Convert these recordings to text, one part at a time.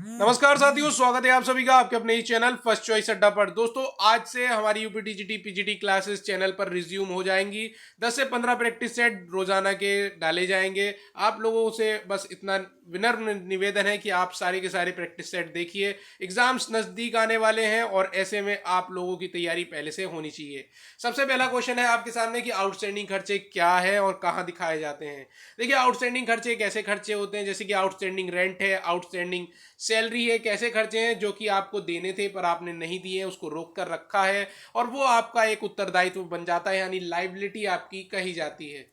नमस्कार साथियों, स्वागत है आप सभी का आपके अपने ही चैनल फर्स्ट चॉइस अड्डा पर। दोस्तों, आज से हमारी यूपीटीजीटी पीजीटी क्लासेस चैनल पर रिज्यूम हो जाएंगी। 10 से 15 प्रैक्टिस सेट रोजाना के डाले जाएंगे। आप लोगों से बस इतना विनम्र निवेदन है कि आप सारे के सारे प्रैक्टिस सेट देखिए। एग्जाम्स नजदीक आने वाले हैं और ऐसे में आप लोगों की तैयारी पहले से होनी चाहिए। सबसे पहला क्वेश्चन है आपके सामने कि आउटस्टैंडिंग खर्चे क्या है और कहाँ दिखाए जाते हैं। देखिए, आउटस्टैंडिंग खर्चे एक ऐसे खर्चे होते हैं जैसे कि आउटस्टैंडिंग रेंट है, आउटस्टैंडिंग सैलरी है। कैसे खर्चे हैं जो कि आपको देने थे पर आपने नहीं दिए, उसको रोक कर रखा है और वो आपका एक उत्तरदायित्व बन जाता है, यानी लाइबिलिटी आपकी कही जाती है।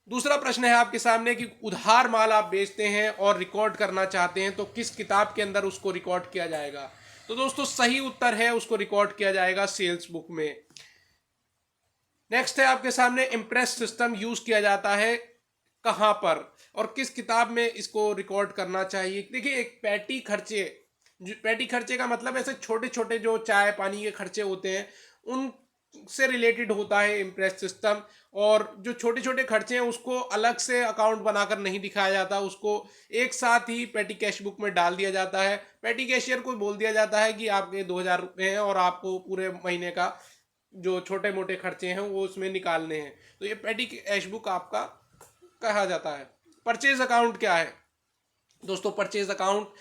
दूसरा प्रश्न है आपके सामने कि उधार माल आप बेचते हैं और रिकॉर्ड करना चाहते हैं तो किस किताब के अंदर उसको रिकॉर्ड किया जाएगा। तो दोस्तों, सही उत्तर है उसको रिकॉर्ड किया जाएगा सेल्स बुक में। नेक्स्ट है आपके सामने इम्प्रेस सिस्टम यूज किया जाता है कहां पर और किस किताब में इसको रिकॉर्ड करना चाहिए। देखिए, एक पैटी खर्चे का मतलब ऐसे छोटे छोटे जो चाय पानी के खर्चे होते हैं उनसे रिलेटेड होता है इम्प्रेस सिस्टम। और जो छोटे छोटे खर्चे हैं उसको अलग से अकाउंट बनाकर नहीं दिखाया जाता, उसको एक साथ ही पेटी कैश बुक में डाल दिया जाता है। पेटी कैशियर को बोल दिया जाता है कि आपके 2,000 रुपये हैं और आपको पूरे महीने का जो छोटे मोटे खर्चे हैं वो उसमें निकालने हैं। तो ये पेटी कैश बुक आपका कहा जाता है। परचेज अकाउंट क्या है दोस्तों? परचेज अकाउंट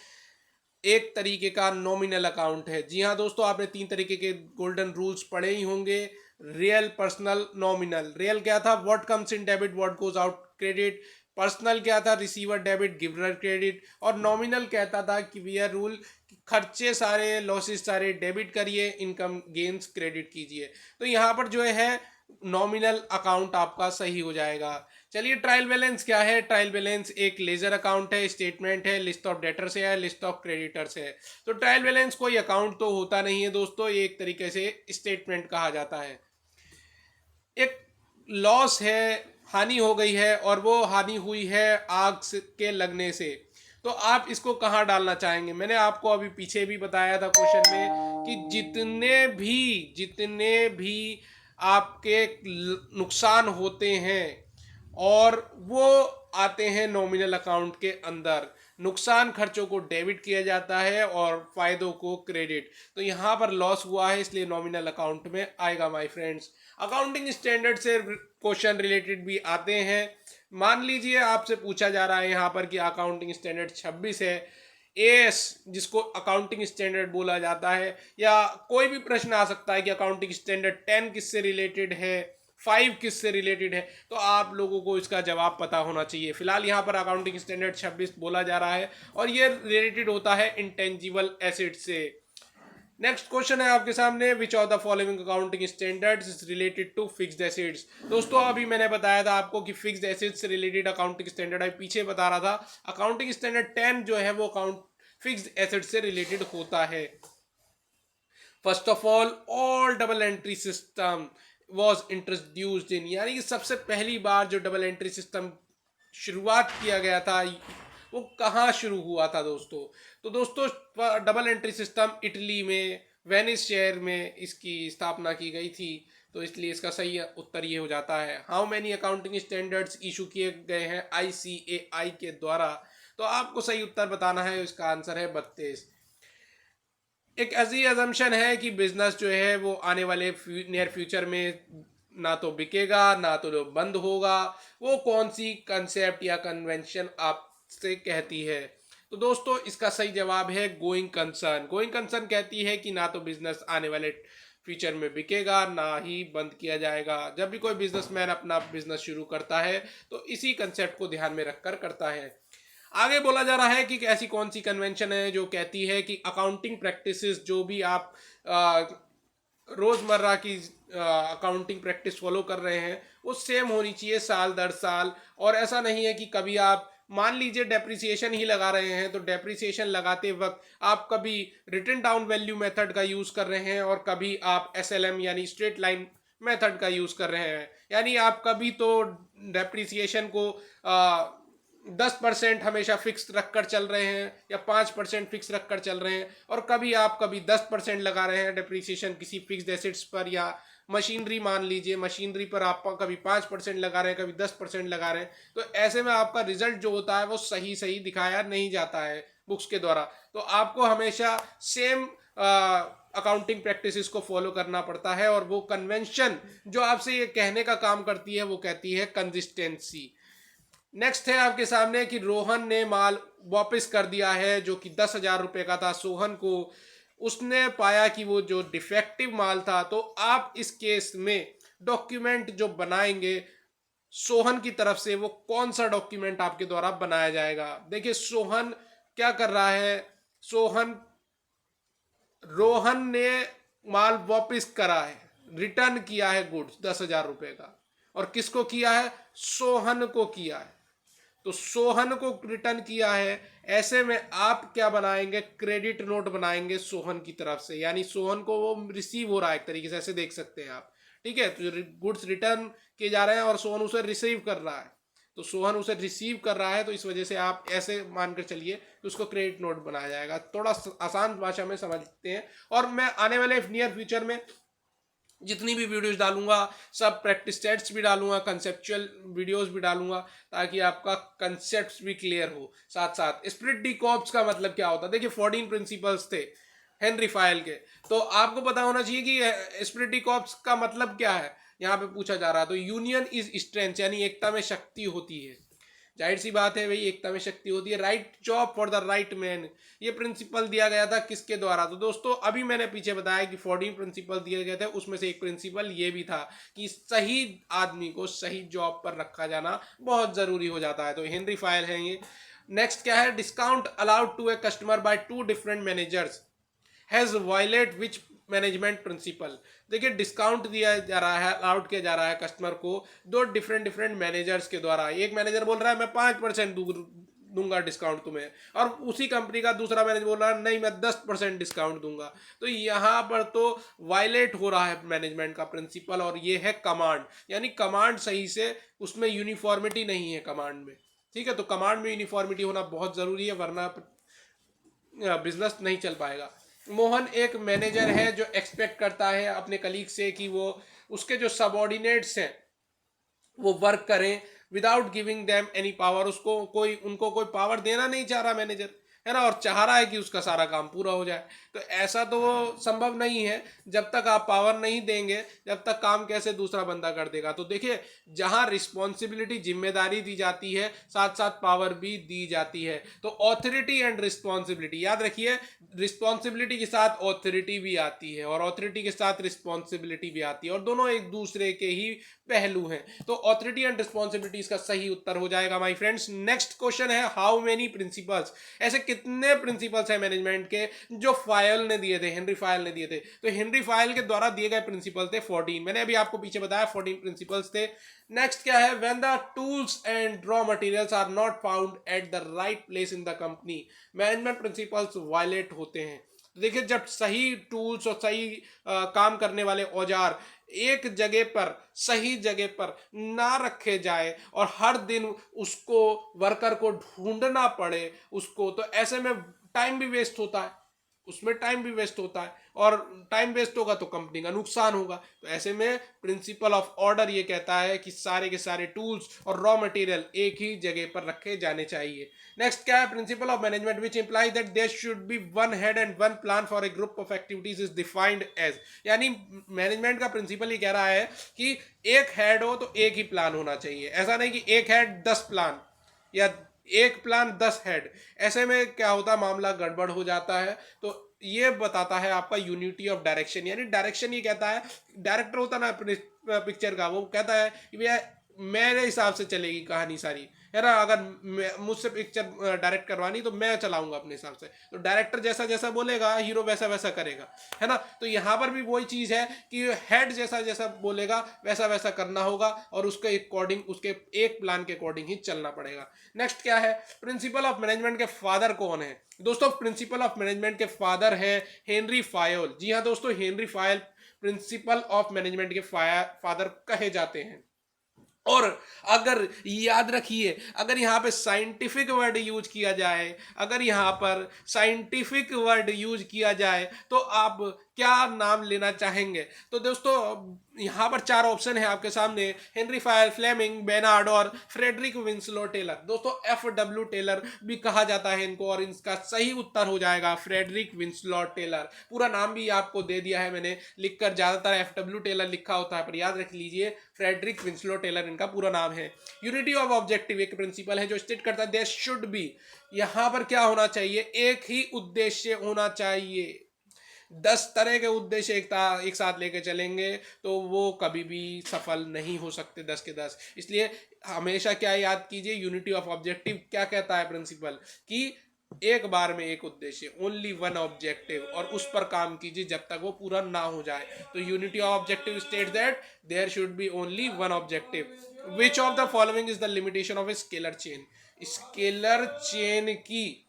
एक तरीके का नॉमिनल अकाउंट है। जी हाँ दोस्तों, आपने 3 तरीके के गोल्डन रूल्स पढ़े ही होंगे। Real, personal, nominal. रियल क्या था? What comes in debit what goes out credit. Personal क्या था? Receiver debit giver credit. और नॉमिनल कहता था कि वी रूल, खर्चे सारे लॉसेस सारे डेबिट करिए, इनकम गेन्स क्रेडिट कीजिए। तो यहाँ पर जो है नॉमिनल अकाउंट आपका सही हो जाएगा। चलिए, ट्रायल बैलेंस क्या है? ट्रायल बैलेंस एक लेजर अकाउंट है, स्टेटमेंट है, लिस्ट ऑफ डेटर से है, लिस्ट ऑफ क्रेडिटर से है। तो ट्रायल बैलेंस कोई अकाउंट तो होता नहीं है दोस्तों, ये एक तरीके से स्टेटमेंट कहा जाता है। एक लॉस है, हानि हो गई है और वो हानि हुई है आग के लगने से। तो आप इसको कहाँ डालना चाहेंगे? मैंने आपको अभी पीछे भी बताया था क्वेश्चन में कि जितने भी आपके नुकसान होते हैं और वो आते हैं नॉमिनल अकाउंट के अंदर। नुकसान खर्चों को डेबिट किया जाता है और फायदों को क्रेडिट। तो यहाँ पर लॉस हुआ है इसलिए नॉमिनल अकाउंट में आएगा माय फ्रेंड्स। अकाउंटिंग स्टैंडर्ड से क्वेश्चन रिलेटेड भी आते हैं। मान लीजिए आपसे पूछा जा रहा है यहाँ पर कि अकाउंटिंग स्टैंडर्ड 26 है, एएस जिसको अकाउंटिंग स्टैंडर्ड बोला जाता है, या कोई भी प्रश्न आ सकता है कि अकाउंटिंग स्टैंडर्ड 10 किससे रिलेटेड है, 5 किससे रिलेटेड है। तो आप लोगों को इसका जवाब पता होना चाहिए। फिलहाल यहाँ पर अकाउंटिंग स्टैंडर्ड 26 बोला जा रहा है और ये रिलेटेड होता है इंटेंजिबल एसेट से। नेक्स्ट क्वेश्चन है आपके सामने, which of the following accounting standards is related to fixed assets. दोस्तों, अभी मैंने बताया था आपको कि फिक्स्ड एसेट्स से रिलेटेड अकाउंटिंग स्टैंडर्ड है, पीछे बता रहा था। अकाउंटिंग स्टैंडर्ड 10 जो है वो अकाउंट फिक्स्ड एसेट्स से रिलेटेड होता है। First of all double entry system was introduced in, यानी कि सबसे पहली बार जो डबल एंट्री सिस्टम शुरुआत किया गया था वो कहाँ शुरू हुआ था दोस्तों? तो दोस्तों, डबल एंट्री सिस्टम इटली में वेनिस शहर में इसकी स्थापना की गई थी। तो इसलिए इसका सही उत्तर ये हो जाता है। How many accounting standards issue किए गए हैं आईसीएआई के द्वारा? तो आपको सही उत्तर बताना है, इसका आंसर है 32। एक ऐसी अजम्पशन है कि बिजनेस जो है वो आने वाले नियर फ्यूचर में ना तो बिकेगा ना तो बंद होगा। वो कौन सी कंसेप्ट या कन्वेंशन आपसे कहती है? तो दोस्तों, इसका सही जवाब है गोइंग कंसर्न। गोइंग कंसर्न कहती है कि ना तो बिजनेस आने वाले फ्यूचर में बिकेगा ना ही बंद किया जाएगा। जब भी कोई बिजनेसमैन अपना बिजनेस शुरू करता है तो इसी कंसेप्ट को ध्यान में रखकर करता है। आगे बोला जा रहा है कि ऐसी कौन सी कन्वेंशन है जो कहती है कि अकाउंटिंग प्रैक्टिसेस जो भी आप रोजमर्रा की अकाउंटिंग प्रैक्टिस फॉलो कर रहे हैं वो सेम होनी चाहिए साल दर साल। और ऐसा नहीं है कि कभी आप मान लीजिए डेप्रिसिएशन ही लगा रहे हैं तो डेप्रिसिएशन लगाते वक्त आप कभी रिटन डाउन वैल्यू मेथड का यूज कर रहे हैं और कभी आप एसएलएम यानी स्ट्रेट लाइन मेथड का यूज कर रहे हैं। यानी आप कभी तो डेप्रिसिएशन को 10% हमेशा फिक्स रखकर चल रहे हैं या 5% फिक्स रखकर चल रहे हैं, और कभी 10% लगा रहे हैं डेप्रिसिएशन किसी फिक्स्ड एसेट्स पर, या मशीनरी मान लीजिए मशीनरी पर आप कभी 5% लगा रहे हैं कभी 10% लगा रहे हैं। तो ऐसे में आपका रिजल्ट जो होता है वो सही सही दिखाया नहीं जाता है। बुक्स के द्वारा, तो आपको हमेशा सेम अकाउंटिंग प्रैक्टिसेस को फॉलो करना पड़ता है। और वो कन्वेंशन जो आपसे ये कहने का काम करती है वो कहती है कंसिस्टेंसी। नेक्स्ट है आपके सामने कि रोहन ने माल वापस कर दिया है जो कि 10,000 रुपये का था सोहन को। उसने पाया कि वो जो डिफेक्टिव माल था। तो आप इस केस में डॉक्यूमेंट जो बनाएंगे सोहन की तरफ से, वो कौन सा डॉक्यूमेंट आपके द्वारा बनाया जाएगा। देखिए सोहन क्या कर रहा है, रोहन ने माल वापस करा है, रिटर्न किया है गुड्स 10,000 रुपये का। और किसको किया है, सोहन को किया है। तो सोहन को रिटर्न किया है, ऐसे में आप क्या बनाएंगे, क्रेडिट नोट बनाएंगे सोहन की तरफ से, यानी सोहन को वो रिसीव हो रहा है एक तरीके से, ऐसे देख सकते हैं आप। ठीक है, तो गुड्स रिटर्न किए जा रहे हैं और सोहन उसे रिसीव कर रहा है। तो सोहन उसे रिसीव कर रहा है, तो इस वजह से आप ऐसे मानकर चलिए कि उसको क्रेडिट नोट बनाया जाएगा। थोड़ा आसान भाषा में समझते हैं। और मैं आने वाले नियर फ्यूचर में जितनी भी वीडियोस डालूंगा सब प्रैक्टिस सेट्स भी डालूंगा, कंसेप्चुअल वीडियोस भी डालूंगा, ताकि आपका कंसेप्ट्स भी क्लियर हो। साथ साथ स्प्लिट डी कॉर्प्स का मतलब क्या होता है, देखिए 14 प्रिंसिपल्स थे हेनरी फायल के, तो आपको पता होना चाहिए कि स्प्लिट डी कॉर्प्स का मतलब क्या है, यहाँ पे पूछा जा रहा है। तो यूनियन इज स्ट्रेंथ, यानी एकता में शक्ति होती है। जाहिर सी बात है भाई, एकता में शक्ति होती है। Right job for the right man, ये प्रिंसिपल दिया गया था किसके द्वारा, तो दोस्तों अभी मैंने पीछे बताया कि 14 प्रिंसिपल दिए गए थे, उसमें से एक प्रिंसिपल ये भी था कि सही आदमी को सही जॉब पर रखा जाना बहुत जरूरी हो जाता है। तो हेनरी फायल है ये। नेक्स्ट क्या है, discount allowed to a customer by 2 different managers has violate which management principle. देखिए डिस्काउंट दिया जा रहा है, अलाउड किया जा रहा है कस्टमर को 2 डिफरेंट मैनेजर्स के द्वारा। एक मैनेजर बोल रहा है मैं 5% दूंगा डिस्काउंट तुम्हें, और उसी कंपनी का दूसरा मैनेजर बोल रहा है नहीं मैं 10% डिस्काउंट दूंगा। तो यहाँ पर तो वायलेट हो रहा है मैनेजमेंट का प्रिंसिपल, और ये है कमांड, यानी कमांड सही से उसमें यूनिफॉर्मिटी नहीं है कमांड में। ठीक है, तो कमांड में यूनिफॉर्मिटी होना बहुत जरूरी है, वरना बिजनेस नहीं चल पाएगा। मोहन एक मैनेजर है जो एक्सपेक्ट करता है अपने कलीग से कि वो उसके जो सबऑर्डिनेट्स हैं वो वर्क करें without giving them any power. उनको कोई पावर देना नहीं चाह रहा मैनेजर, है ना, और चाह रहा है कि उसका सारा काम पूरा हो जाए। तो ऐसा तो संभव नहीं है, जब तक आप पावर नहीं देंगे जब तक काम कैसे दूसरा बंदा कर देगा। तो देखिए जहां रिस्पॉन्सिबिलिटी जिम्मेदारी दी जाती है, साथ साथ पावर भी दी जाती है। तो ऑथोरिटी एंड रिस्पॉन्सिबिलिटी याद रखिए, रिस्पॉन्सिबिलिटी के साथ ऑथोरिटी भी आती है और ऑथोरिटी के साथ रिस्पॉन्सिबिलिटी भी आती है, और दोनों एक दूसरे के ही पहलू हैं। तो ऑथोरिटी एंड रिस्पॉन्सिबिलिटी इसका सही उत्तर हो जाएगा माय फ्रेंड्स। नेक्स्ट क्वेश्चन है हाउ मेनी प्रिंसिपल्स, ऐसे कितने प्रिंसिपल्स हैं मैनेजमेंट के जो फायल ने दिए थे, हेनरी फायल ने दिए थे। तो हेनरी फायल के द्वारा दिए गए प्रिंसिपल थे 14, मैंने अभी आपको पीछे बताया 14 प्रिंसिपल्स थे। नेक्स्ट क्या है, when the tools and raw materials are not found at the right place in the company, management principles violate होते हैं। तो देखिए जब सही टूल्स और सही काम करने वाले औजार एक जगह पर सही जगह पर ना रखे जाए और हर दिन उसको वर्कर को ढूंढना पड़े उसको, तो ऐसे में टाइम भी वेस्ट होता है, उसमें टाइम भी वेस्ट होता है, और टाइम वेस्ट होगा तो कंपनी का नुकसान होगा। तो ऐसे में प्रिंसिपल ऑफ ऑर्डर ये कहता है कि सारे के सारे टूल्स और रॉ मटेरियल एक ही जगह पर रखे जाने चाहिए। नेक्स्ट क्या है, principle of management which imply that there should be one head and one plan for a group of activities is defined as, यानी मैनेजमेंट का प्रिंसिपल ये कह रहा है कि एक हेड हो तो एक ही प्लान होना चाहिए। ऐसा नहीं कि एक हेड 10 प्लान या एक प्लान 10 हेड, ऐसे में क्या होता है मामला गड़बड़ हो जाता है। तो ये बताता है आपका यूनिटी ऑफ डायरेक्शन, यानी डायरेक्शन ये कहता है, डायरेक्टर होता ना पिक्चर का, वो कहता है कि भैया मेरे हिसाब से चलेगी कहानी सारी, है ना, अगर मुझसे पिक्चर डायरेक्ट करवानी तो मैं चलाऊंगा अपने हिसाब से। तो डायरेक्टर जैसा जैसा बोलेगा हीरो वैसा वैसा करेगा, है ना। तो यहाँ पर भी वही चीज़ है कि हेड जैसा जैसा बोलेगा वैसा वैसा करना होगा, और उसके अकॉर्डिंग उसके एक प्लान के अकॉर्डिंग ही चलना पड़ेगा। नेक्स्ट क्या है, प्रिंसिपल ऑफ मैनेजमेंट के फादर कौन है। दोस्तों प्रिंसिपल ऑफ मैनेजमेंट के फादर है हेनरी फायल। जी हाँ दोस्तों, Henry file principal of management के फादर कहे जाते हैं। और अगर याद रखिए, अगर यहाँ पे साइंटिफिक वर्ड यूज किया जाए, अगर यहाँ पर साइंटिफिक वर्ड यूज किया जाए तो आप क्या नाम लेना चाहेंगे? तो दोस्तों यहाँ पर 4 ऑप्शन है आपके सामने, हेनरी फायर, फ्लेमिंग, बेनार्ड और फ्रेडरिक विंसलो टेलर। दोस्तों FW टेलर भी कहा जाता है इनको, और इनका सही उत्तर हो जाएगा फ्रेडरिक विंसलो टेलर। पूरा नाम भी आपको दे दिया है मैंने लिखकर, ज़्यादातर FW टेलर लिखा होता है पर याद रख लीजिए फ्रेडरिक विंसलो टेलर इनका पूरा नाम है। यूनिटी ऑफ ऑब्जेक्टिव एक प्रिंसिपल है जो स्टेट करता है देयर शुड बी, यहाँ पर क्या होना चाहिए, एक ही उद्देश्य होना चाहिए। 10 तरह के उद्देश्य एक साथ लेके चलेंगे तो वो कभी भी सफल नहीं हो सकते 10 के 10। इसलिए हमेशा क्या याद कीजिए, यूनिटी ऑफ ऑब्जेक्टिव क्या कहता है प्रिंसिपल, कि एक बार में एक उद्देश्य, ओनली वन ऑब्जेक्टिव, और उस पर काम कीजिए जब तक वो पूरा ना हो जाए। तो unity of objective state that there should be only one objective. Which of the following is the limitation of a scalar chain? Scalar chain की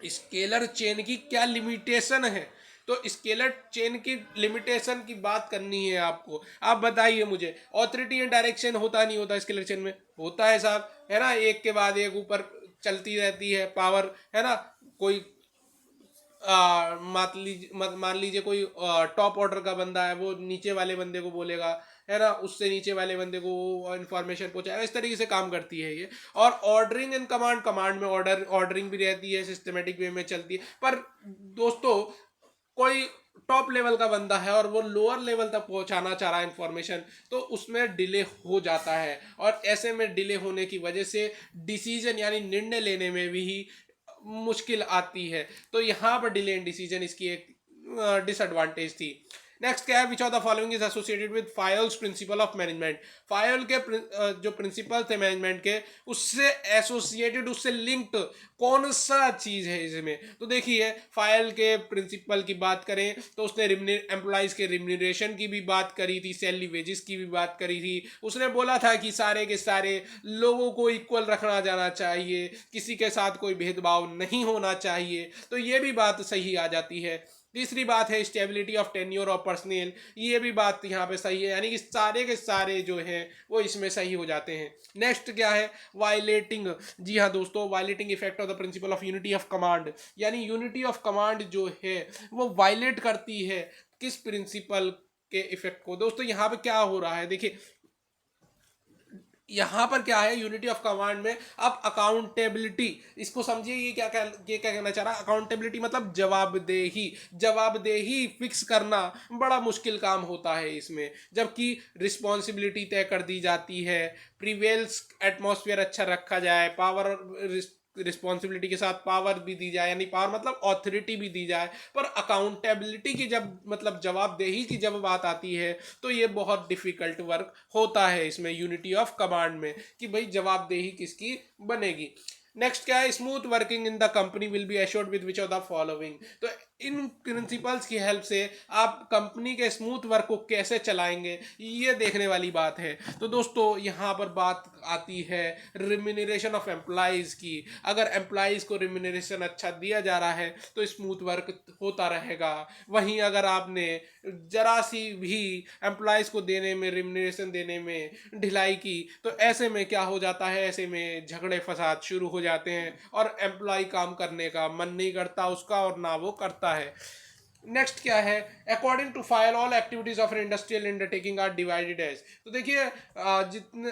स्केलर चेन की क्या लिमिटेशन है? तो स्केलर चेन की लिमिटेशन की बात करनी है आपको। आप बताइए मुझे, ऑथोरिटी एंड डायरेक्शन होता नहीं होता स्केलर चेन में? होता है साहब, है ना, एक के बाद एक ऊपर चलती रहती है पावर, है ना। कोई मान लीजिए कोई टॉप ऑर्डर का बंदा है, वो नीचे वाले बंदे को बोलेगा, है ना, उससे नीचे वाले बंदे को इन्फॉर्मेशन पहुंचाएगा। इस तरीके से काम करती है ये। और ऑर्डरिंग एंड कमांड, कमांड में ऑर्डरिंग भी रहती है, सिस्टमेटिक वे में चलती है। पर दोस्तों कोई टॉप लेवल का बंदा है और वो लोअर लेवल तक पहुंचाना चाह रहा है इंफॉर्मेशन, तो उसमें डिले हो जाता है, और ऐसे में डिले होने की वजह से डिसीजन यानी निर्णय लेने में भी मुश्किल आती है। तो यहाँ पर डिले इन डिसीजन इसकी एक डिसएडवांटेज थी। नेक्स्ट क्या है, which of the following is associated with Fayol's principle of management? Fayol के जो प्रिंसिपल थे मैनेजमेंट के, उससे एसोसिएटेड, उससे लिंक्ड कौन सा चीज है इसमें? तो देखिए फायल के प्रिंसिपल की बात करें तो उसने एम्प्लॉइज के रिम्यूनरेशन की भी बात करी थी, सैलरी वेजेस की भी बात करी थी। उसने बोला था कि सारे के सारे लोगों को इक्वल रखना जाना चाहिए, किसी के साथ कोई भेदभाव नहीं होना चाहिए। तो ये भी बात सही आ जाती है। तीसरी बात है stability of tenure of personal, ये भी बात यहाँ पे सही है, यानी कि सारे के सारे जो हैं वो इसमें सही हो जाते हैं। नेक्स्ट क्या है, वायलेटिंग। जी हाँ दोस्तों, violating effect of the principle of unity of command, यानी यूनिटी ऑफ कमांड जो है वो वायलेट करती है किस प्रिंसिपल के इफेक्ट को? दोस्तों यहाँ पे क्या हो रहा है, देखिए यहाँ पर क्या है, यूनिटी ऑफ कमांड में अब अकाउंटेबिलिटी, इसको समझिए, ये क्या कहना चाह रहा है, अकाउंटेबिलिटी मतलब जवाबदेही। जवाबदेही फिक्स करना बड़ा मुश्किल काम होता है इसमें, जबकि रिस्पॉन्सिबिलिटी तय कर दी जाती है, प्रिवेल्स एटमॉस्फेयर अच्छा रखा जाए, पावर रिस्पॉन्सिबिलिटी के साथ पावर भी दी जाए, यानी पावर मतलब ऑथोरिटी भी दी जाए। पर अकाउंटेबिलिटी की जब मतलब जवाबदेही की जब बात आती है तो ये बहुत डिफिकल्ट वर्क होता है इसमें यूनिटी ऑफ कमांड में, कि भाई जवाबदेही किसकी बनेगी। नेक्स्ट क्या है, smooth working in the company will be assured with which of the following? तो इन प्रिंसिपल्स की हेल्प से आप कंपनी के स्मूथ वर्क को कैसे चलाएंगे, ये देखने वाली बात है। तो दोस्तों यहाँ पर बात आती है रिम्यूनरेशन ऑफ एम्प्लॉइज की। अगर एम्प्लॉइज को रिम्यूनरेशन अच्छा दिया जा रहा है तो स्मूथ वर्क होता रहेगा। वहीं अगर आपने जरा सी भी एम्प्लॉइज को देने में, रिम्यूनरेशन देने में ढिलाई की, तो ऐसे में क्या हो जाता है, ऐसे में झगड़े फसाद शुरू हो जाते हैं और एम्प्लॉय काम करने का मन नहीं करता उसका, और ना वो करता है। नेक्स्ट क्या है, according to Fayol all activities of industrial undertaking are divided as. तो देखिए जितने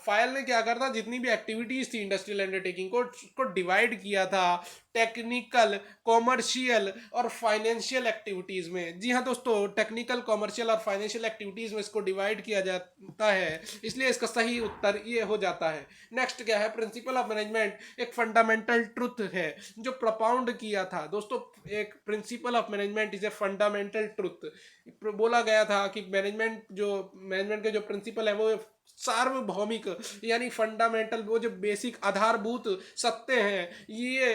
फाइल ने क्या करता, जितनी भी एक्टिविटीज थी इंडस्ट्रियल अंडरटेकिंग को, उसको डिवाइड किया था टेक्निकल, कॉमर्शियल और फाइनेंशियल एक्टिविटीज में। जी हाँ दोस्तों, टेक्निकल, कॉमर्शियल और फाइनेंशियल एक्टिविटीज में इसको डिवाइड किया जाता है, इसलिए इसका सही उत्तर ये हो जाता है। नेक्स्ट क्या है, प्रिंसिपल ऑफ मैनेजमेंट एक फंडामेंटल ट्रुथ है जो प्रपाउंड किया था। दोस्तों एक principal of management is a fundamental truth. बोला गया था कि मैनेजमेंट के जो प्रिंसिपल है वो सार्वभौमिक यानी फंडामेंटल, वो जो बेसिक आधारभूत सत्य हैं, ये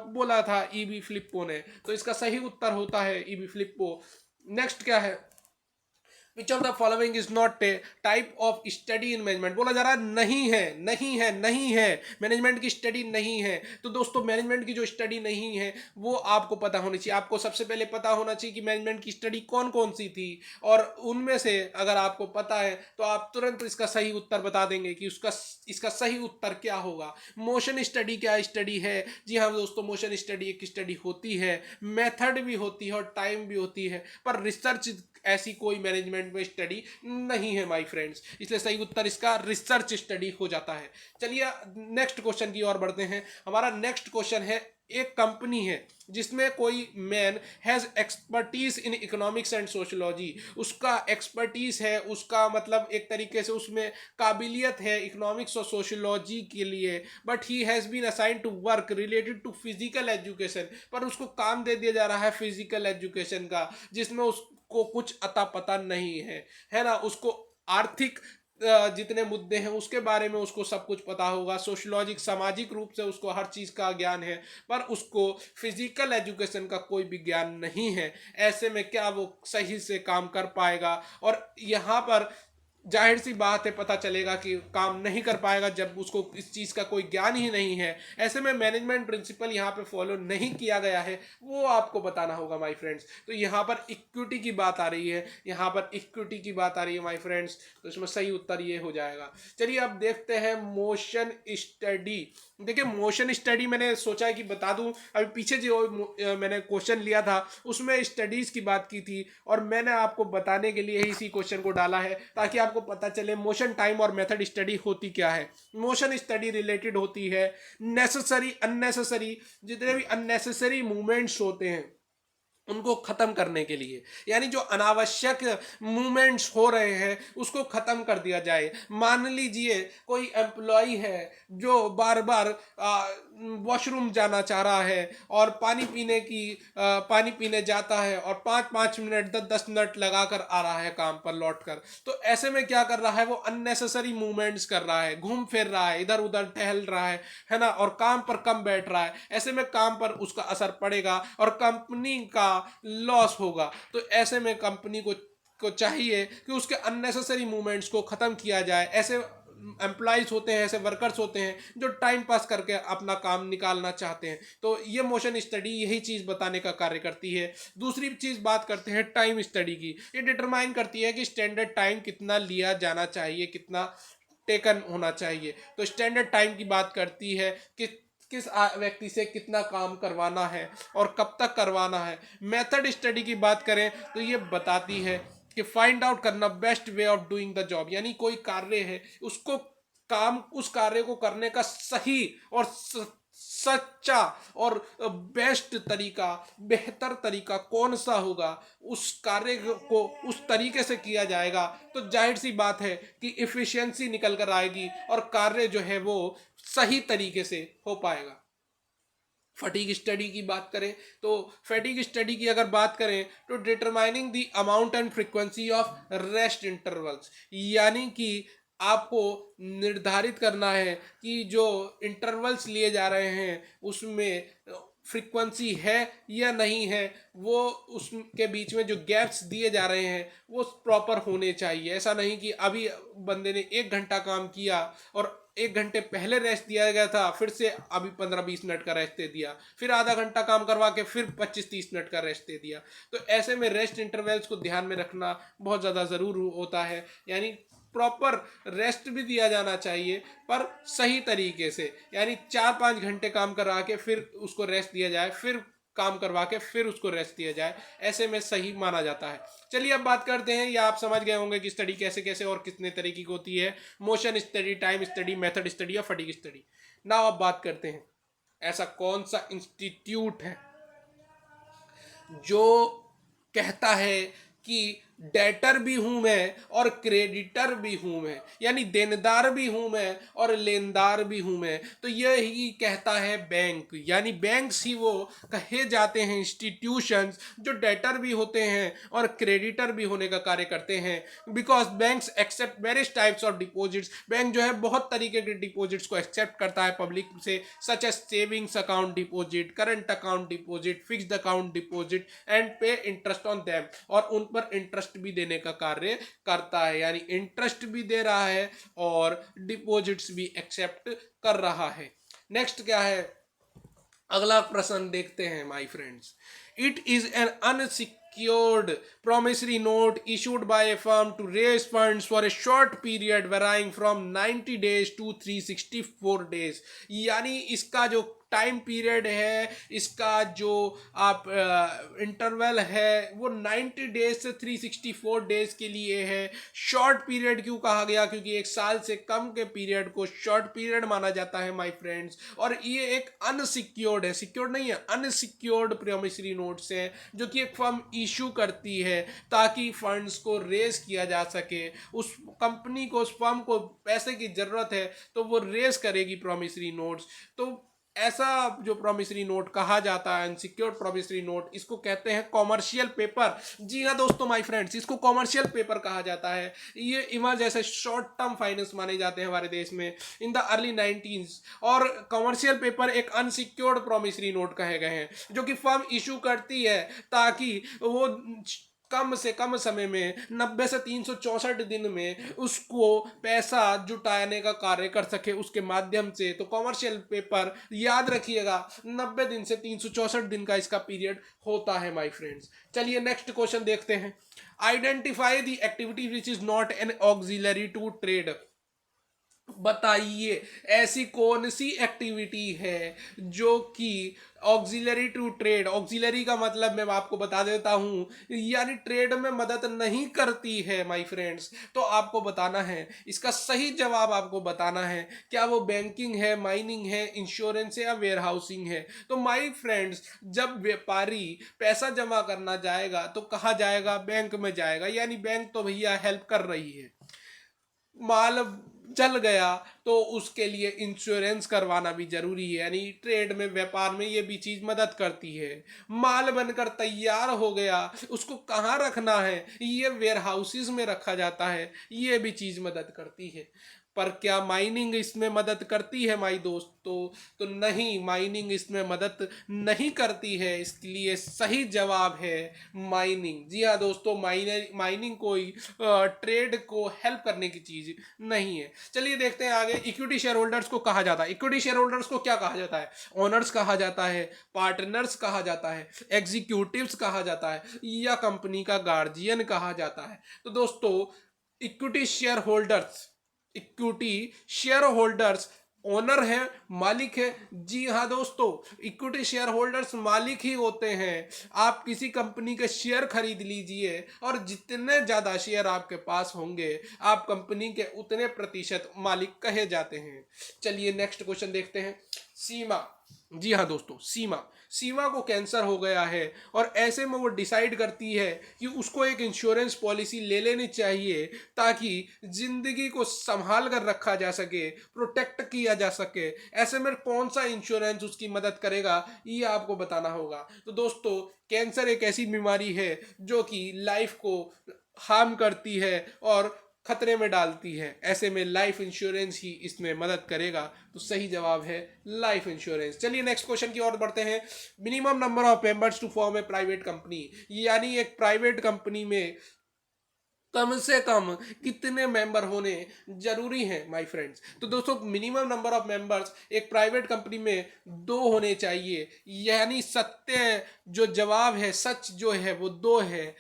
बोला था ईबी फ्लिप्पो ने। तो इसका सही उत्तर होता है ईबी फ्लिप्पो। नेक्स्ट क्या है, which of the following is not a type of study in management. बोला जा रहा है नहीं है, नहीं है, नहीं है, मैनेजमेंट की स्टडी नहीं है। तो दोस्तों मैनेजमेंट की जो स्टडी नहीं है वो आपको पता होनी चाहिए। आपको सबसे पहले पता होना चाहिए कि मैनेजमेंट की स्टडी कौन कौन सी थी, और उनमें से अगर आपको पता है तो आप तुरंत इसका सही उत्तर बता देंगे कि उसका इसका सही उत्तर क्या होगा। मोशन स्टडी क्या स्टडी है? जी हाँ दोस्तों, मोशन स्टडी एक स्टडी होती है, मेथड भी होती है और टाइम भी होती है, पर रिसर्च ऐसी कोई मैनेजमेंट में स्टडी नहीं है माय फ्रेंड्स। इसलिए सही उत्तर इसका रिसर्च स्टडी हो जाता है। चलिए नेक्स्ट क्वेश्चन की ओर बढ़ते हैं। हमारा नेक्स्ट क्वेश्चन है, एक कंपनी है जिसमें कोई man has expertise in economics and sociology. उसका एक्सपर्टीज है, उसका मतलब एक तरीके से उसमें काबिलियत है इकोनॉमिक्स और सोशोलॉजी के लिए, but he has been assign to work related to physical education. पर उसको काम दे दिया जा रहा है फिजिकल एजुकेशन का, जिसमें उसको कुछ अता पता नहीं है ना। उसको आर्थिक जितने मुद्दे हैं उसके बारे में उसको सब कुछ पता होगा, सोशलॉजिक सामाजिक रूप से उसको हर चीज़ का ज्ञान है, पर उसको फिजिकल एजुकेशन का कोई भी ज्ञान नहीं है। ऐसे में क्या वो सही से काम कर पाएगा? और यहाँ पर जाहिर सी बात है पता चलेगा कि काम नहीं कर पाएगा जब उसको इस चीज़ का कोई ज्ञान ही नहीं है। ऐसे में मैनेजमेंट प्रिंसिपल यहाँ पे फॉलो नहीं किया गया है, वो आपको बताना होगा माय फ्रेंड्स। तो यहाँ पर इक्विटी की बात आ रही है, यहाँ पर इक्विटी की बात आ रही है माय फ्रेंड्स, तो इसमें सही उत्तर ये हो जाएगा। चलिए अब देखते हैं मोशन स्टडी। देखिए मोशन स्टडी मैंने सोचा है कि बता दूं, अभी पीछे जो मैंने क्वेश्चन लिया था उसमें स्टडीज की बात की थी, और मैंने आपको बताने के लिए ही इसी क्वेश्चन को डाला है ताकि आपको पता चले मोशन टाइम और मेथड स्टडी होती क्या है। मोशन स्टडी रिलेटेड होती है नेसेसरी अननेसेसरी, जितने भी अननेसेसरी मूवमेंट्स होते हैं उनको खत्म करने के लिए, यानी जो अनावश्यक मूवमेंट्स हो रहे हैं उसको खत्म कर दिया जाए। मान लीजिए कोई एम्प्लॉय है जो बार बार वॉशरूम जाना चाह रहा है और पानी पीने जाता है और 5-5 मिनट 10-10 मिनट लगा कर आ रहा है काम पर लौट कर। तो ऐसे में क्या कर रहा है, वो अननेसेसरी मूवमेंट्स कर रहा है, घूम फिर रहा है, इधर उधर टहल रहा है ना, और काम पर कम बैठ रहा है। ऐसे में काम पर उसका असर पड़ेगा और कंपनी का लॉस होगा। तो ऐसे में कंपनी को चाहिए कि उसके अननेसेसरी मूवमेंट्स को ख़त्म किया जाए। ऐसे एम्प्लॉयज होते हैं, ऐसे वर्कर्स होते हैं जो टाइम पास करके अपना काम निकालना चाहते हैं। तो ये मोशन स्टडी यही चीज़ बताने का कार्य करती है। दूसरी चीज़ बात करते हैं टाइम स्टडी की। ये डिटरमाइन करती है कि स्टैंडर्ड टाइम कितना लिया जाना चाहिए, कितना टेकन होना चाहिए। तो स्टैंडर्ड टाइम की बात करती है कि किस व्यक्ति से कितना काम करवाना है और कब तक करवाना है। मेथड स्टडी की बात करें तो ये बताती है कि फाइंड आउट करना best way of doing the job, यानी कोई कार्य है उसको उस कार्य को करने का सही और सच्चा और बेस्ट तरीका, बेहतर तरीका कौन सा होगा, उस कार्य को उस तरीके से किया जाएगा तो जाहिर सी बात है कि इफिशियंसी निकल कर आएगी और कार्य जो है वो सही तरीके से हो पाएगा। फटीग स्टडी की बात करें तो फटीग स्टडी की अगर बात करें तो determining the amount and frequency of rest intervals, यानी कि आपको निर्धारित करना है कि जो इंटरवल्स लिए जा रहे हैं उसमें फ्रीक्वेंसी है या नहीं है, वो उसके बीच में जो गैप्स दिए जा रहे हैं वो प्रॉपर होने चाहिए। ऐसा नहीं कि अभी बंदे ने 1 घंटा काम किया और 1 घंटे पहले रेस्ट दिया गया था, फिर से अभी 15-20 मिनट का रेस्ट दे दिया, फिर आधा घंटा काम करवा के फिर 25-30 मिनट का रेस्ट दे दिया। तो ऐसे में रेस्ट इंटरवल्स को ध्यान में रखना बहुत ज़्यादा ज़रूर होता है, यानी प्रॉपर रेस्ट भी दिया जाना चाहिए पर सही तरीके से, यानी 4-5 घंटे काम करवा के फिर उसको रेस्ट दिया जाए, फिर काम करवा के फिर उसको रेस्ट दिया जाए, ऐसे में सही माना जाता है। चलिए अब बात करते हैं, या आप समझ गए होंगे कि स्टडी कैसे कैसे और कितने तरीके की होती है, motion study, time study, method study या फटीग स्टडी। नाउ अब बात करते हैं ऐसा कौन सा इंस्टीट्यूट है जो कहता है कि डेटर भी हूं मैं और क्रेडिटर भी हूं मैं, यानी देनदार भी हूं मैं और लेनदार भी हूं मैं। तो यही कहता है बैंक, यानी बैंक्स ही वो कहे जाते हैं इंस्टीट्यूशंस जो डेटर भी होते हैं और क्रेडिटर भी होने का कार्य करते हैं। Because banks accept various types of deposits, bank जो है बहुत तरीके के डिपॉजिट्स को एक्सेप्ट करता है पब्लिक से, such as savings account deposit, current account deposit, fixed account deposit and pay interest on them, और उन पर इंटरेस्ट इंटरेस्ट भी देने का कार्य करता है, यानी इंटरेस्ट भी दे रहा है और डिपॉजिट्स भी एक्सेप्ट कर रहा है। नेक्स्ट क्या है, अगला प्रश्न देखते हैं my friends. It is an unsecured promissory note issued by a firm to raise funds for a short period varying from 90 days to 364 days, यानी इसका जो टाइम पीरियड है, इसका जो आप इंटरवल है वो 90 डेज से 364 डेज के लिए है। शॉर्ट पीरियड क्यों कहा गया, क्योंकि एक साल से कम के पीरियड को शॉर्ट पीरियड माना जाता है माय फ्रेंड्स। और ये एक अनसिक्योर्ड है, सिक्योर्ड नहीं है, अनसिक्योर्ड प्रॉमिसरी नोट्स है जो कि एक फर्म इशू करती है ताकि फंड्स को रेज किया जा सके। उस कंपनी को, उस फर्म को पैसे की जरूरत है तो वो रेज करेगी प्रॉमिसरी नोट्स। तो ऐसा जो प्रॉमिसरी नोट कहा जाता है, अनसिक्योर्ड प्रॉमिसरी नोट, इसको कहते हैं कॉमर्शियल पेपर। जी हाँ दोस्तों, माय फ्रेंड्स, इसको कॉमर्शियल पेपर कहा जाता है। ये इमर्ज ऐसे शॉर्ट टर्म फाइनेंस माने जाते हैं हमारे देश में इन द अर्ली 19s। और कॉमर्शियल पेपर एक अनसिक्योर्ड प्रॉमिसरी नोट कहे गए हैं जो कि फर्म इशू करती है ताकि वो कम से कम समय में 90 से 364 दिन में उसको पैसा जुटाने का कार्य कर सके उसके माध्यम से। तो कॉमर्शियल पेपर याद रखिएगा 90 दिन से 364 दिन का इसका पीरियड होता है माय फ्रेंड्स। चलिए नेक्स्ट क्वेश्चन देखते हैं। Identify the activity which is not an auxiliary to trade. बताइए ऐसी कौन सी एक्टिविटी है जो कि ऑक्सिलरी टू ट्रेड, ऑक्सिलरी का मतलब मैं आपको बता देता हूं, यानी ट्रेड में मदद नहीं करती है माय फ्रेंड्स। तो आपको बताना है, इसका सही जवाब आपको बताना है, क्या वो बैंकिंग है, माइनिंग है, इंश्योरेंस है या वेयर हाउसिंग है। तो माय फ्रेंड्स, जब व्यापारी पैसा जमा करना जाएगा तो कहाँ जाएगा, बैंक में जाएगा, यानी बैंक तो भैया हेल्प कर रही है। माल चल गया तो उसके लिए इंश्योरेंस करवाना भी जरूरी है, यानी ट्रेड में, व्यापार में ये भी चीज मदद करती है। माल बनकर तैयार हो गया, उसको कहाँ रखना है, ये वेयर हाउसेस में रखा जाता है, ये भी चीज मदद करती है। पर क्या माइनिंग इसमें मदद करती है माय दोस्तों? तो नहीं, माइनिंग इसमें मदद नहीं करती है। इसके लिए सही जवाब है माइनिंग। जी हाँ दोस्तों, माइनिंग कोई ट्रेड को हेल्प करने की चीज नहीं है। चलिए देखते हैं आगे। इक्विटी शेयर होल्डर्स को कहा जाता है, इक्विटी शेयर होल्डर्स को क्या कहा जाता है? ओनर्स कहा जाता है, पार्टनर्स कहा जाता है, एग्जीक्यूटिव्स कहा जाता है या कंपनी का गार्जियन कहा जाता है। तो दोस्तों equity share holders, equity share holders owner है, मालिक है। जी हाँ दोस्तों, इक्विटी शेयर होल्डर्स मालिक ही होते हैं। आप किसी कंपनी के शेयर खरीद लीजिए और जितने ज़्यादा शेयर आपके पास होंगे आप कंपनी के उतने प्रतिशत मालिक कहे जाते हैं। चलिए नेक्स्ट क्वेश्चन देखते हैं। सीमा, जी हाँ दोस्तों, सीमा को कैंसर हो गया है और ऐसे में वो डिसाइड करती है कि उसको एक इंश्योरेंस पॉलिसी ले लेनी चाहिए ताकि जिंदगी को संभाल कर रखा जा सके, प्रोटेक्ट किया जा सके। ऐसे में कौन सा इंश्योरेंस उसकी मदद करेगा, ये आपको बताना होगा। तो दोस्तों कैंसर एक ऐसी बीमारी है जो कि लाइफ को हार्म करती है और खतरे में डालती है। ऐसे में लाइफ इंश्योरेंस ही इसमें मदद करेगा। तो सही जवाब है लाइफ इंश्योरेंस। चलिए नेक्स्ट क्वेश्चन की ओर बढ़ते हैं। Minimum number of members to form a private company, यानी एक प्राइवेट कंपनी में कम से कम कितने मेंबर होने जरूरी हैं माय फ्रेंड्स? तो दोस्तों मिनिमम नंबर ऑफ मेंबर्स एक प्राइवेट कंपनी में 2 होने चाहिए, यानी सत्य जो जवाब है, सच जो है वो 2 है।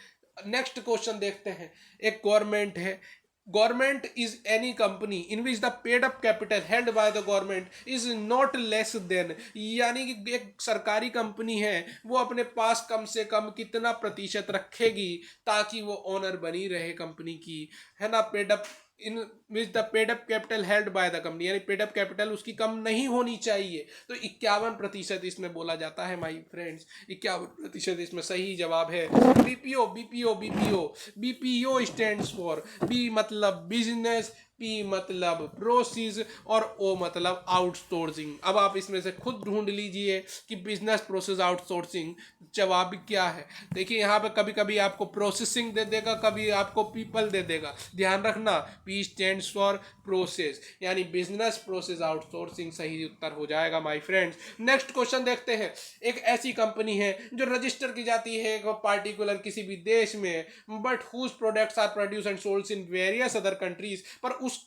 नेक्स्ट क्वेश्चन देखते हैं। एक गवर्नमेंट है, government is any company in which the paid up capital held by the government is not less than, यानी कि एक सरकारी कंपनी है वो अपने पास कम से कम कितना प्रतिशत रखेगी ताकि वो ओनर बनी रहे कंपनी की, है ना। Paid up in which the paid up capital held by the company, यानी पेड अप कैपिटल उसकी कम नहीं होनी चाहिए। तो 51% इसमें बोला जाता है माय फ्रेंड्स, 51% इसमें सही जवाब है। BPO, BPO, BPO, BPO stands for, B मतलब बिजनेस, पी मतलब प्रोसेस और ओ मतलब आउटसोर्सिंग। अब आप इसमें से खुद ढूंढ लीजिए कि बिजनेस प्रोसेस आउटसोर्सिंग जवाब क्या है। देखिए यहाँ पे कभी कभी आपको प्रोसेसिंग दे देगा, कभी आपको पीपल दे देगा। ध्यान रखना, पी स्टैंड्स फॉर प्रोसेस, यानी बिजनेस प्रोसेस आउटसोर्सिंग सही उत्तर हो जाएगा माय फ्रेंड्स। नेक्स्ट क्वेश्चन देखते हैं। एक ऐसी कंपनी है जो रजिस्टर की जाती है एक पार्टिकुलर किसी भी देश में, but whose products are produce and sold in various other countries, पर उस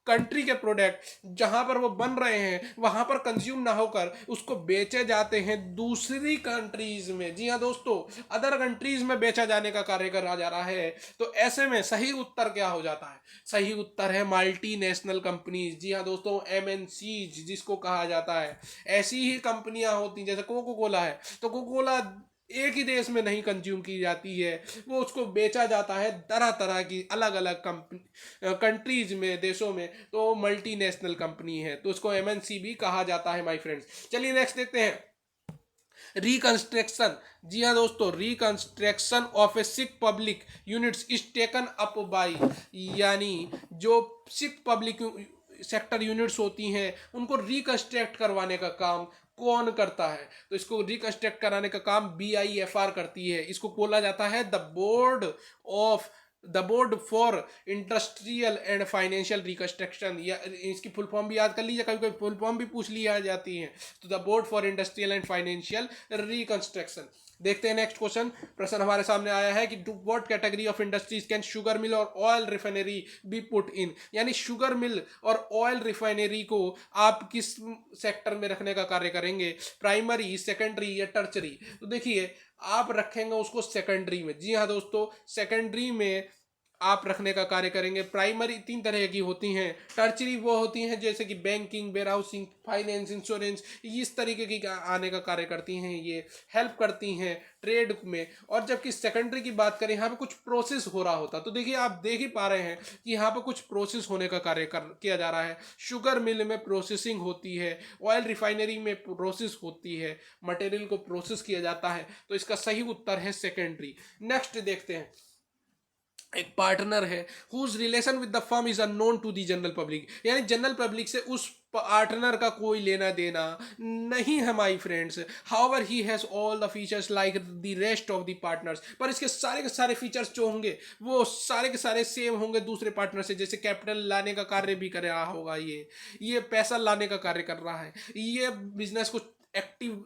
कंट्री के प्रोडक्ट जहां पर वो बन रहे हैं वहां पर कंज्यूम ना होकर उसको बेचे जाते हैं दूसरी कंट्रीज में। जी हाँ दोस्तों, अदर कंट्रीज में बेचा जाने का कार्य करा जा रहा है। तो ऐसे में सही उत्तर क्या हो जाता है? सही उत्तर है मल्टीनेशनल कंपनीज। जी हाँ दोस्तों, एमएनसीज जिसको कहा जाता है। ऐसी ही कंपनियां होती हैं, जैसे कोको कोला है, तो कोको कोला एक ही देश में नहीं कंज्यूम की जाती है, वो उसको बेचा जाता है तरह तरह की अलग अलग कंट्रीज में, देशों में। तो मल्टीनेशनल कंपनी है, तो उसको एमएनसी भी कहा जाता है माय फ्रेंड्स। चलिए नेक्स्ट देखते हैं। रिकंस्ट्रक्शन। जी हाँ दोस्तों, reconstruction of A sick public units is taken up by, यानी जो सिक पब्लिक सेक्टर यूनिट्स होती हैं उनको रिकंस्ट्रक्ट करवाने का काम कौन करता है? तो इसको रिकंस्ट्रक्ट कराने का काम BIFR करती है। इसको बोला जाता है of the board for industrial and financial reconstruction, या इसकी फुल फॉर्म भी याद कर लीजिए, कभी कभी फुल फॉर्म भी पूछ लिया जाती है। तो the board for industrial and financial reconstruction. देखते हैं नेक्स्ट क्वेश्चन। प्रश्न हमारे सामने आया है कि to what category of industries can sugar mill और oil refinery be put in, यानी शुगर मिल और ऑयल रिफाइनरी को आप किस सेक्टर में रखने का कार्य करेंगे? प्राइमरी, सेकेंडरी या टर्चरी? तो देखिए, आप रखेंगे उसको सेकेंडरी में। जी हाँ दोस्तों, सेकेंडरी में आप रखने का कार्य करेंगे। प्राइमरी तीन तरह की होती हैं, टर्चरी वो होती हैं जैसे कि banking, warehousing, finance, insurance, इस तरीके की आने का कार्य करती हैं, ये हेल्प करती हैं ट्रेड में। और जबकि सेकेंडरी की बात करें, यहाँ पे कुछ प्रोसेस हो रहा होता, तो देखिए आप देख ही पा रहे हैं कि यहाँ पे कुछ प्रोसेस होने का कार्य किया जा रहा है। शुगर मिल में प्रोसेसिंग होती है, ऑयल रिफाइनरी में प्रोसेस होती है, मटेरियल को प्रोसेस किया जाता है। तो इसका सही उत्तर है सेकेंडरी। नेक्स्ट देखते हैं। एक पार्टनर है whose relation with the firm is unknown to the general public, यानी जनरल पब्लिक से उस पार्टनर का कोई लेना देना नहीं है my friends. However he has all the features like the rest of the partners, पर इसके सारे के सारे फीचर्स जो होंगे वो सारे के सारे सेम होंगे दूसरे पार्टनर से। जैसे कैपिटल लाने का कार्य भी कर रहा होगा, ये पैसा लाने का कार्य कर रहा है, ये बिजनेस को एक्टिव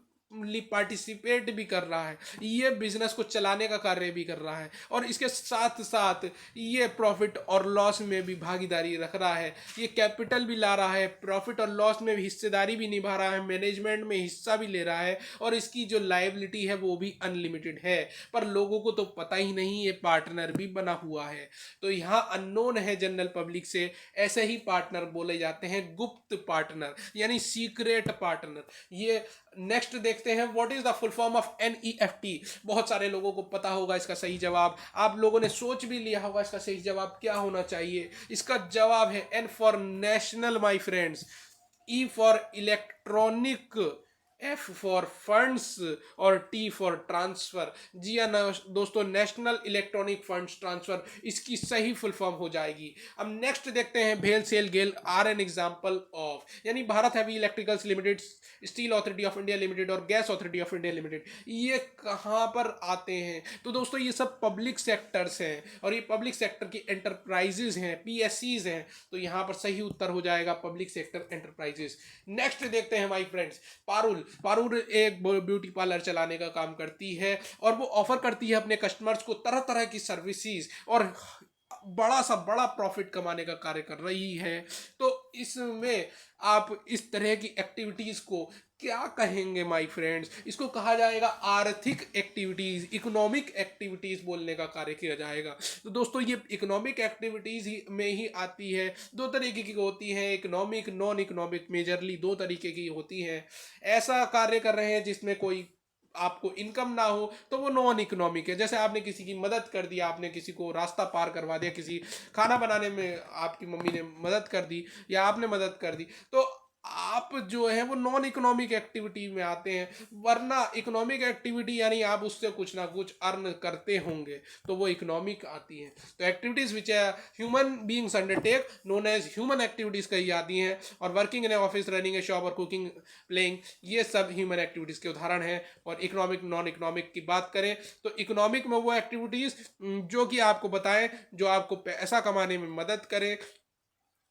पार्टिसिपेट भी कर रहा है, ये बिजनेस को चलाने का कार्य भी कर रहा है, और इसके साथ साथ ये प्रॉफिट और लॉस में भी भागीदारी रख रहा है। ये कैपिटल भी ला रहा है, प्रॉफिट और लॉस में भी हिस्सेदारी भी निभा रहा है, मैनेजमेंट में हिस्सा भी ले रहा है, और इसकी जो लायबिलिटी है वो भी अनलिमिटेड है। पर लोगों को तो पता ही नहीं ये पार्टनर भी बना हुआ है। तो यहाँ अननोन है जनरल पब्लिक से, ऐसे ही पार्टनर बोले जाते हैं गुप्त पार्टनर, यानी सीक्रेट पार्टनर। ये नेक्स्ट देखते हैं, what is the full form of NEFT। बहुत सारे लोगों को पता होगा इसका सही जवाब, आप लोगों ने सोच भी लिया होगा इसका सही जवाब क्या होना चाहिए। इसका जवाब है N for national my friends, E for electronic, F for funds और T फॉर ट्रांसफर। जी हाँ दोस्तों, नेशनल इलेक्ट्रॉनिक फंड्स ट्रांसफर इसकी सही फुल फॉर्म हो जाएगी। अब नेक्स्ट देखते हैं, भेल SAIL GAIL are an example of, यानी Bharat heavy electricals limited, steel authority of India limited और gas authority of India limited, ये कहाँ पर आते हैं? तो दोस्तों ये सब पब्लिक सेक्टर्स हैं, और ये पब्लिक सेक्टर की एंटरप्राइजेज हैं, PSCs हैं। तो यहाँ पर सही उत्तर हो जाएगा पब्लिक सेक्टर एंटरप्राइजेज। नेक्स्ट देखते हैं माय फ्रेंड्स, पारुल। पारुल एक ब्यूटी पार्लर चलाने का काम करती है, और वो ऑफर करती है अपने कस्टमर्स को तरह तरह की सर्विसेज, और बड़ा प्रॉफिट कमाने का कार्य कर रही है। तो इसमें आप इस तरह की एक्टिविटीज को क्या कहेंगे माय फ्रेंड्स? इसको कहा जाएगा आर्थिक एक्टिविटीज, इकोनॉमिक एक्टिविटीज बोलने का कार्य किया जाएगा। तो दोस्तों ये इकोनॉमिक एक्टिविटीज ही में ही आती है। दो तरीके की होती हैं, इकोनॉमिक, नॉन इकोनॉमिक, मेजरली दो तरीके की होती हैं। ऐसा कार्य कर रहे हैं जिसमें कोई आपको इनकम ना हो तो वो नॉन इकोनॉमिक है। जैसे आपने किसी की मदद कर दी, आपने किसी को रास्ता पार करवा दिया, किसी खाना बनाने में आपकी मम्मी ने मदद कर दी या आपने मदद कर दी, तो आप जो है वो नॉन इकोनॉमिक एक्टिविटी में आते हैं, वरना इकोनॉमिक एक्टिविटी यानी आप उससे कुछ ना कुछ अर्न करते होंगे, तो वो इकोनॉमिक आती है। तो activities which human beings undertake known as human activities कही जाती हैं, और working in a office, running a shop और कुकिंग, प्लेइंग, ये सब ह्यूमन एक्टिविटीज के उदाहरण हैं। और इकोनॉमिक नॉन इकोनॉमिक की बात करें तो इकोनॉमिक में वो एक्टिविटीज जो कि आपको बताएं, जो आपको पैसा कमाने में मदद करें,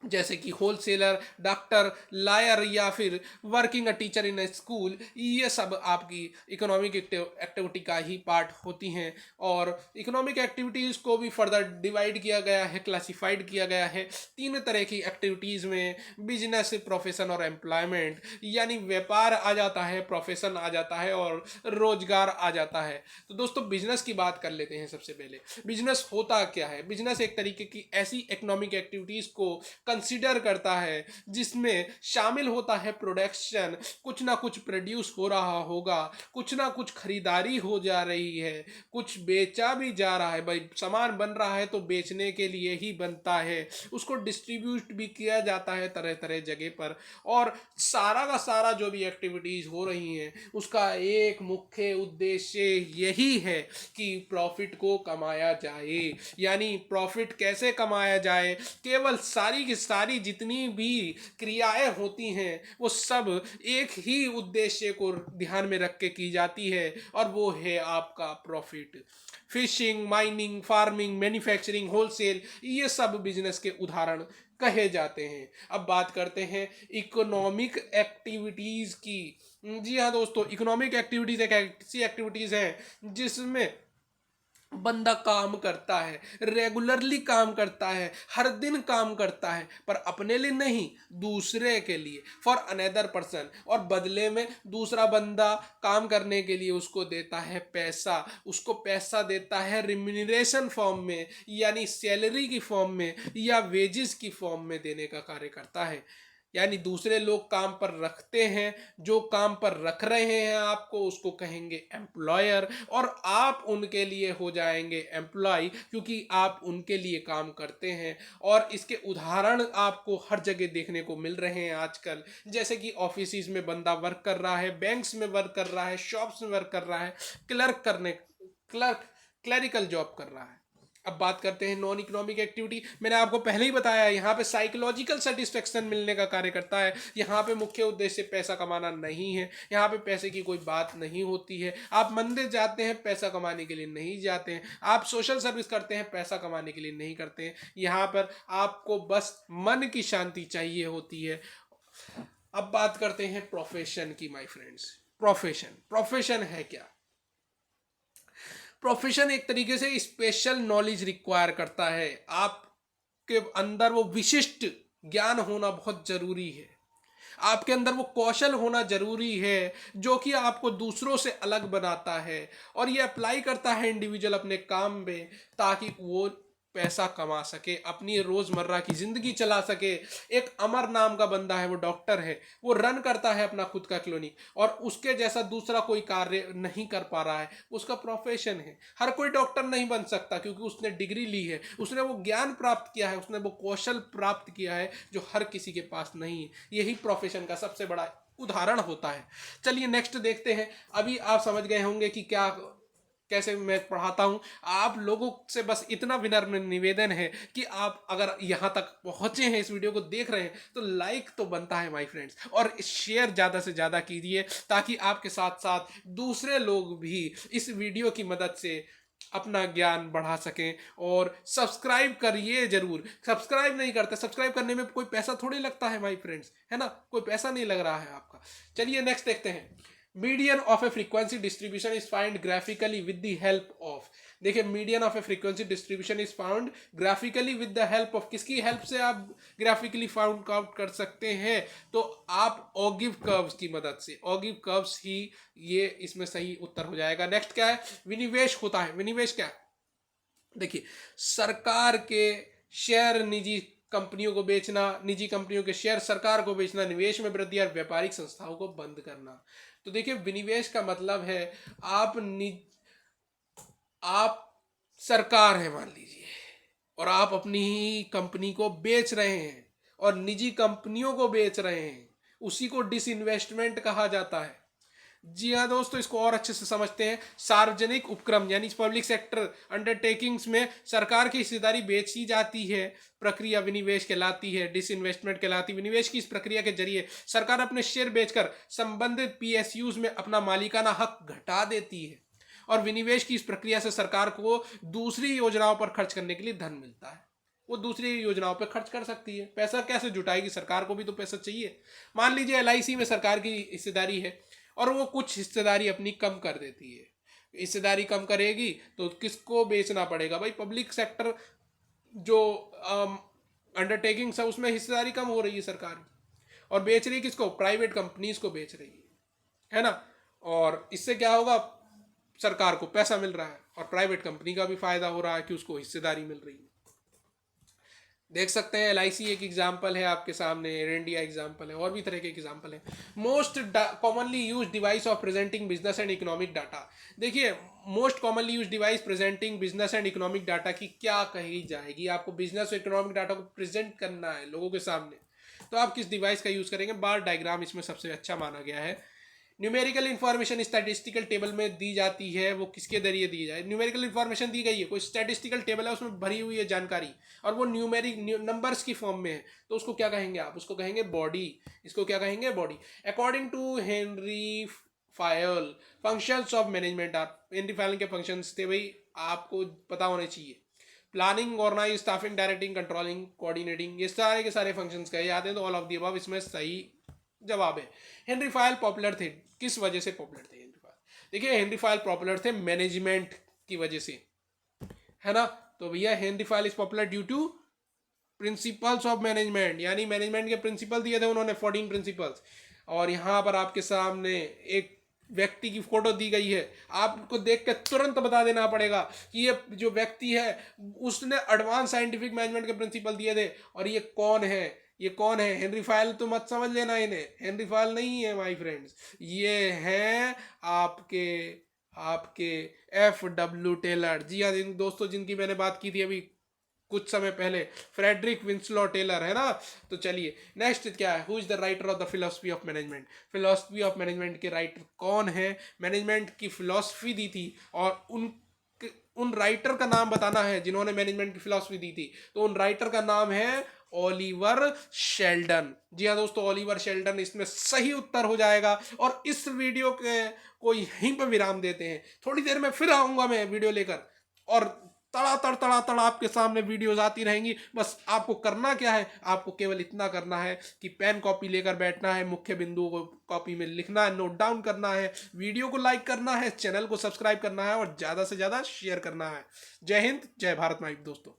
जैसे कि होलसेलर, डॉक्टर, लायर, या फिर working a teacher in a school, ये सब आपकी इकोनॉमिक एक्टिविटी का ही पार्ट होती हैं। और इकोनॉमिक एक्टिविटीज़ को भी फर्दर डिवाइड किया गया है, क्लासिफाइड किया गया है तीन तरह की एक्टिविटीज़ में। बिजनेस, प्रोफेशन और एम्प्लॉयमेंट, यानी व्यापार आ जाता है, प्रोफेशन आ जाता है और रोजगार आ जाता है। तो दोस्तों बिजनेस की बात कर लेते हैं। सबसे पहले बिजनेस होता क्या है? बिजनेस एक तरीके की ऐसी इकोनॉमिक एक्टिविटीज़ को कंसिडर करता है जिसमें शामिल होता है प्रोडक्शन, कुछ ना कुछ प्रोड्यूस हो रहा होगा, कुछ ना कुछ खरीदारी हो जा रही है, कुछ बेचा भी जा रहा है। भाई सामान बन रहा है तो बेचने के लिए ही बनता है, उसको डिस्ट्रीब्यूट भी किया जाता है तरह तरह जगह पर। और सारा का सारा जो भी एक्टिविटीज हो रही हैं उसका एक मुख्य उद्देश्य यही है कि प्रॉफिट को कमाया जाए। यानी प्रॉफिट कैसे कमाया जाए, केवल सारी की सारी जितनी भी क्रियाएं होती हैं वो सब एक ही उद्देश्य को ध्यान में रख के की जाती है, और वो है आपका profit. Fishing, mining, farming, manufacturing, wholesale, ये सब बिजनेस के उदाहरण कहे जाते हैं। अब बात करते हैं इकोनॉमिक एक्टिविटीज की। जी हाँ दोस्तों, इकोनॉमिक एक्टिविटीज एक ऐसी एक्टिविटीज है जिसमें बंदा काम करता है, रेगुलरली काम करता है, हर दिन काम करता है, पर अपने लिए नहीं, दूसरे के लिए, फॉर अनदर पर्सन। और बदले में दूसरा बंदा काम करने के लिए उसको देता है पैसा, उसको पैसा देता है रिम्यूनरेशन फॉर्म में, यानी सैलरी की फॉर्म में या वेजेस की फॉर्म में देने का कार्य करता है। यानी दूसरे लोग काम पर रखते हैं, जो काम पर रख रहे हैं आपको, उसको कहेंगे एम्प्लॉयर, और आप उनके लिए हो जाएंगे एम्प्लॉय, क्योंकि आप उनके लिए काम करते हैं। और इसके उदाहरण आपको हर जगह देखने को मिल रहे हैं आजकल, जैसे कि ऑफिस में बंदा वर्क कर रहा है, बैंक्स में वर्क कर रहा है, शॉप्स में वर्क कर रहा है, क्लरिकल जॉब कर रहा है। अब बात करते हैं नॉन इकोनॉमिक एक्टिविटी। मैंने आपको पहले ही बताया, यहाँ पे साइकोलॉजिकल सेटिस्फेक्शन मिलने का कार्य करता है। यहाँ पे मुख्य उद्देश्य पैसा कमाना नहीं है, यहाँ पे पैसे की कोई बात नहीं होती है। आप मंदिर जाते हैं पैसा कमाने के लिए नहीं जाते हैं, आप सोशल सर्विस करते हैं पैसा कमाने के लिए नहीं करते हैं। यहाँ पर आपको बस मन की शांति चाहिए होती है। अब बात करते हैं प्रोफेशन की माय फ्रेंड्स। प्रोफेशन है क्या? प्रोफेशन एक तरीके से स्पेशल नॉलेज रिक्वायर करता है, आपके अंदर वो विशिष्ट ज्ञान होना बहुत जरूरी है, आपके अंदर वो कौशल होना जरूरी है जो कि आपको दूसरों से अलग बनाता है। और ये अप्लाई करता है इंडिविजुअल अपने काम में, ताकि वो पैसा कमा सके, अपनी रोजमर्रा की जिंदगी चला सके। एक अमर नाम का बंदा है, वो डॉक्टर है, वो रन करता है अपना खुद का क्लिनिक, और उसके जैसा दूसरा कोई कार्य नहीं कर पा रहा है, उसका प्रोफेशन है। हर कोई डॉक्टर नहीं बन सकता, क्योंकि उसने डिग्री ली है, उसने वो ज्ञान प्राप्त किया है, उसने वो कौशल प्राप्त किया है जो हर किसी के पास नहीं है। यही प्रोफेशन का सबसे बड़ा उदाहरण होता है। चलिए नेक्स्ट देखते हैं। अभी आप समझ गए होंगे कि क्या कैसे मैं पढ़ाता हूँ। आप लोगों से बस इतना विनम्र निवेदन है कि आप अगर यहाँ तक पहुँचे हैं, इस वीडियो को देख रहे हैं, तो लाइक तो बनता है माय फ्रेंड्स, और शेयर ज़्यादा से ज़्यादा कीजिए, ताकि आपके साथ साथ दूसरे लोग भी इस वीडियो की मदद से अपना ज्ञान बढ़ा सकें। और सब्सक्राइब करिए जरूर। सब्सक्राइब नहीं करते, सब्सक्राइब करने में कोई पैसा थोड़ी लगता है माय फ्रेंड्स, है ना, कोई पैसा नहीं लग रहा है आपका। चलिए नेक्स्ट देखते हैं। Median of a frequency distribution is find graphically with the help of. देखिए, median of a frequency distribution is found graphically with the help of. किसकी हेल्प से आप ग्राफिकली फाउंड आउट कर सकते हैं? तो आप ऑगिव कर्व्स की मदद से। ऑगिव कर्व्स ही ये इसमें सही उत्तर हो जाएगा। नेक्स्ट क्या है? विनिवेश होता है। विनिवेश क्या है? देखिए, सरकार के शेयर निजी कंपनियों को बेचना, निजी कंपनियों के शेयर सरकार को बेचना, निवेश में वृद्धि और व्यापारिक संस्थाओं को बंद करना। तो देखिए, विनिवेश का मतलब है आप सरकार है मान लीजिए, और आप अपनी ही कंपनी को बेच रहे हैं और निजी कंपनियों को बेच रहे हैं, उसी को डिसइन्वेस्टमेंट कहा जाता है। जी हाँ दोस्तों, इसको और अच्छे से समझते हैं। सार्वजनिक उपक्रम यानी पब्लिक सेक्टर अंडरटेकिंग्स में सरकार की हिस्सेदारी बेची जाती है, प्रक्रिया विनिवेश कहलाती है, डिसइन्वेस्टमेंट कहलाती है। विनिवेश की इस प्रक्रिया के जरिए सरकार अपने शेयर बेचकर संबंधित पीएसयूज में अपना मालिकाना हक घटा देती है, और विनिवेश की इस प्रक्रिया से सरकार को दूसरी योजनाओं पर खर्च करने के लिए धन मिलता है। वो दूसरी योजनाओं पर खर्च कर सकती है। पैसा कैसे जुटाएगी? सरकार को भी तो पैसा चाहिए। मान लीजिए एलआईसी में सरकार की हिस्सेदारी है और वो कुछ हिस्सेदारी अपनी कम कर देती है। हिस्सेदारी कम करेगी तो किसको बेचना पड़ेगा भाई? पब्लिक सेक्टर जो अंडरटेकिंग्स है उसमें हिस्सेदारी कम हो रही है सरकार की, और बेच रही है किसको? प्राइवेट कंपनीज को बेच रही है ना। और इससे क्या होगा? सरकार को पैसा मिल रहा है और प्राइवेट कंपनी का भी फायदा हो रहा है कि उसको हिस्सेदारी मिल रही है। देख सकते हैं एलआईसी एक एग्जाम्पल है आपके सामने, एयर इंडिया एग्जाम्पल है, और भी तरह के एग्जाम्पल है। Most commonly use device of presenting business and economic data. देखिए, most commonly use device presenting business and economic data की क्या कही जाएगी? आपको बिजनेस और इकोनॉमिक डाटा को प्रेजेंट करना है लोगों के सामने, तो आप किस डिवाइस का यूज करेंगे? बार डायग्राम इसमें सबसे अच्छा माना गया है। न्यूमेरिकल इन्फॉर्मेशन स्टैटिस्टिकल टेबल में दी जाती है, वो किसके जरिए दी जाए? न्यूमेरिकल इन्फॉर्मेशन दी गई है, कोई स्टैटिस्टिकल टेबल है उसमें भरी हुई है जानकारी, और वो न्यूमेरिक नंबर्स की फॉर्म में है, तो उसको क्या कहेंगे आप? उसको कहेंगे बॉडी। इसको क्या कहेंगे? Body. According to Henri Fayol, functions of management are, Henri Fayol के फंक्शंस थे भाई, आपको पता होने चाहिए। Planning, organize, staffing, directing, controlling, coordinating, ये सारे के सारे फंक्शंस कहे जाते हैं। तो ऑल ऑफ दी अबव इसमें सही जवाब है। हेनरी फायल पॉपुलर थे, किस वजह से पॉपुलर थे हेनरी फायल? देखिए, हेनरी फायल पॉपुलर थे मैनेजमेंट की वजह से, है ना। तो भैया Henry file is popular due to principles of management, यानी मैनेजमेंट के प्रिंसिपल दिए थे उन्होंने, 14 प्रिंसिपल्स। और यहाँ पर आपके सामने एक व्यक्ति की फोटो दी गई है, आपको देख के तुरंत बता देना पड़ेगा कि ये जो व्यक्ति है उसने एडवांस साइंटिफिक मैनेजमेंट के प्रिंसिपल दिए थे, और ये कौन है? ये कौन है? हेनरी फायल तो मत समझ लेना इन्हें, हेनरी फायल नहीं है माय फ्रेंड्स, ये हैं आपके आपके FW टेलर। जी हाँ दोस्तों, जिनकी मैंने बात की थी अभी कुछ समय पहले, फ्रेडरिक विंसलो टेलर, है ना। तो चलिए नेक्स्ट क्या है? Who is the writer of the philosophy of management? Philosophy of management के राइटर कौन है? मैनेजमेंट की फिलोसफी दी थी, और उन राइटर का नाम बताना है जिन्होंने मैनेजमेंट की फिलोसफी दी थी। तो उन राइटर का नाम है ओलिवर शेल्डन। जी हाँ दोस्तों, ओलिवर शेल्डन इसमें सही उत्तर हो जाएगा। और इस वीडियो के को यहीं पर विराम देते हैं। थोड़ी देर में फिर आऊंगा मैं वीडियो लेकर, और तड़ा आपके सामने वीडियोस आती रहेंगी। बस आपको करना क्या है? आपको केवल इतना करना है कि पेन कॉपी लेकर बैठना है, मुख्य बिंदुओं को कॉपी में लिखना है, नोट डाउन करना है, वीडियो को लाइक करना है, चैनल को सब्सक्राइब करना है, और ज़्यादा से ज़्यादा शेयर करना है। जय हिंद, जय भारत माई दोस्तों।